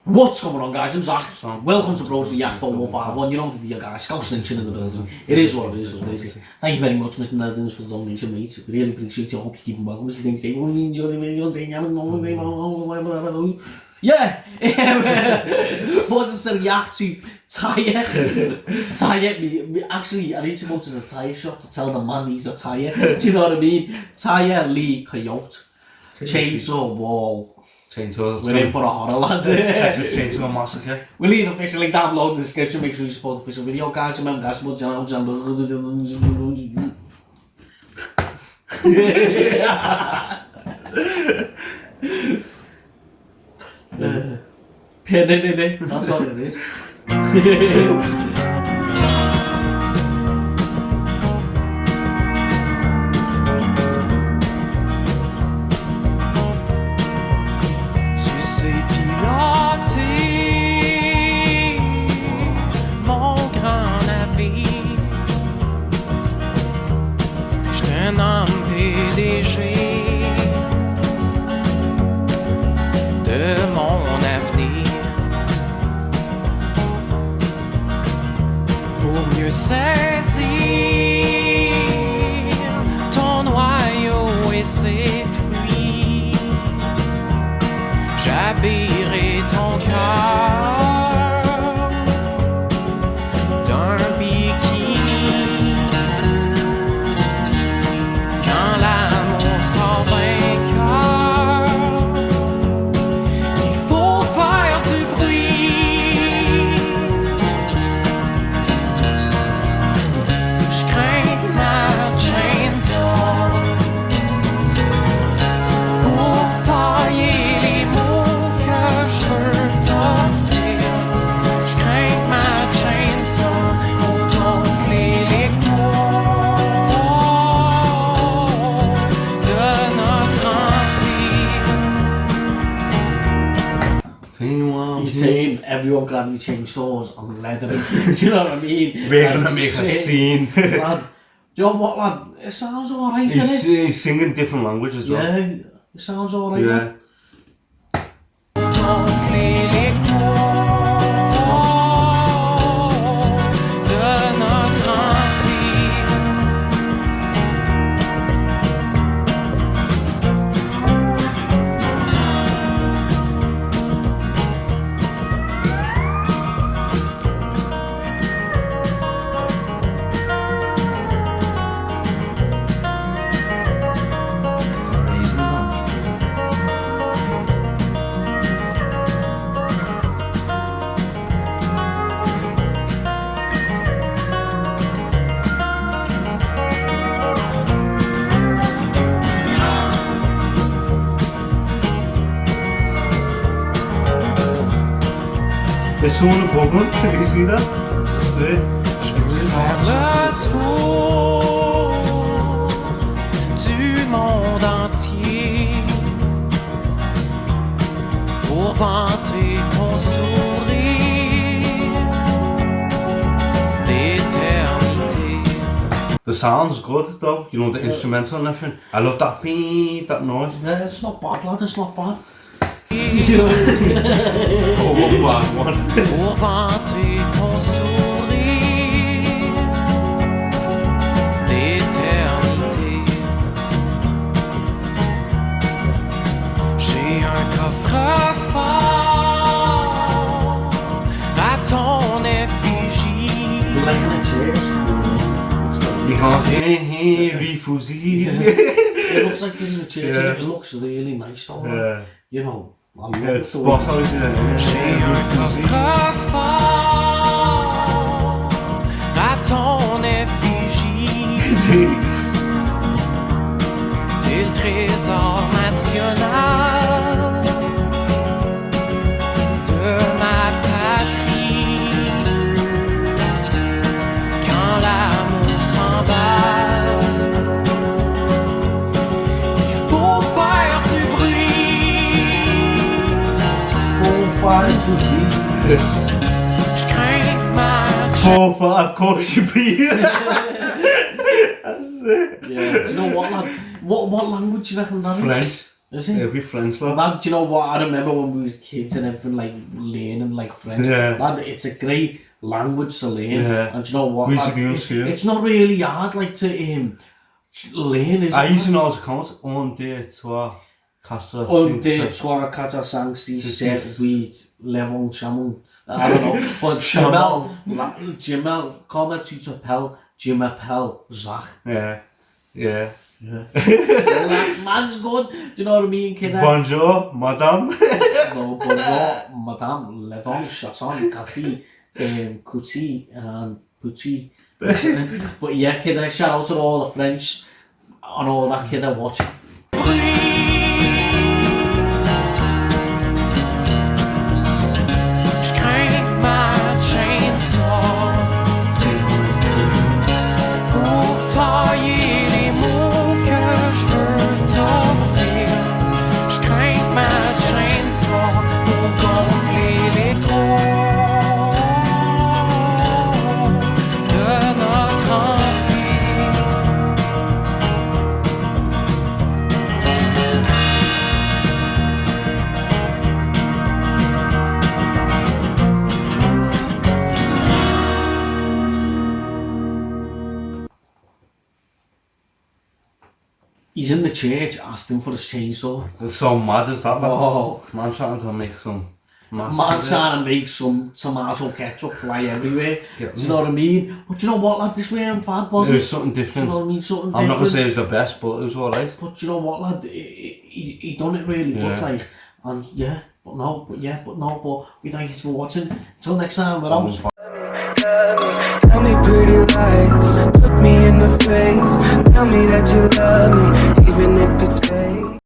What's going on, guys? I'm Zach. Welcome to Bros with Yak 151. You know what to do, guys. Scouse Nation in the building. It is what it is. Thank you very much, Mr. Netherlands, for the donation, mate. We really appreciate it. I hope you keep them welcome. These things, enjoy the videos, yeah. What's it said? Yak to tyre. Actually, I need to go to the tyre shop to tell the man he's a tyre. Do you know what I mean? Tyre, Lee, Coyote, Chainsaw, Wall. Chainsaws. We're in for a horror, lad. Texas Chainsaw Massacre. We'll leave the official link down below in the description. Make sure you support the official video, guys. Remember, that's what channel. That's what it is. De mon avenir, pour mieux saisir ton noyau et ses fruits, j'habillerai ton cœur d'un bikini. Quand l'amour s'en vainqueur, il faut faire du bruit. Je crains ma chainsaw pour tailler les mots que je veux t'offrir. Je crains ma chainsaw pour gonfler les corps de notre empire. He's saying everyone grab your chainsaws and leather. Do you know what I mean? We're gonna make a scene. Lad, do you know what, lad? It sounds alright, isn't it? He's singing different language as well. Yeah, it sounds alright. Yeah. Gonfler les corps de notre empire. Amazing, man. There's someone above him. Can you see that? Sick. Je veux faire le tour du monde entier pour vanter ton sourire d'éternité. The sound's good though. You know, the instrumental and everything. I love that beat, that noise. Yeah, it's not bad, lad, it's not bad. Oh, one. Pour vanter ton sourire d'éternité. J'ai un coffre-fort à ton effigie. You like in a church? You can't hear refugee. It looks like in the church, Yeah. and it looks really nice, though. Yeah. You know, I love Yeah, it. it's boss always there. J'ai un coffre-fort à ton effigie. T'es le trésor national de ma patrie. Quand l'amour s'emballe, il faut faire du bruit. Full fire to be. Je crains ma 4-5 course you beat. That's it. Yeah. Do you know what, lad? What language do you reckon that is? French. Is it? It'll be French, lad. Lad, do you know what? I remember when we was kids and everything, like learning like French. Yeah. Lad, it's a great language to learn. Yeah. And do you know what? We used to lad, do in school. it's not really hard, like to learn. Is I it? used to know how to count 1, 2, 3, 4, 1, 2, 5, 3, 4, 5, 6, 7, 6, 8, 11, chamon. I don't know. But Jamel, comment tu t'appelles, je m'appelle Zach. Yeah. Yeah. Yeah. So, like, man's good. Do you know what I mean, kid? Bonjour, madame. No, bonjour, madame, ledon, chaton, catty, cutie, and putti. But yeah, kid, shout out to all the French and all that kid that watch. He's in the church asking for his chainsaw. It's so mad, is that? Oh. Man trying to make some Man's trying to make some tomato ketchup fly everywhere. Yeah. Do you know what I mean? But do you know what, lad? This weren't bad, was It it? was something Do different. you know what I mean? Something I'm not different. gonna say it's the best, but it was alright. But do you know what, lad? He done it really good, like. And yeah, but we thank you for watching. Until next time, we're out. Tell me pretty lies, look me in the face. Tell me that you love me, even if it's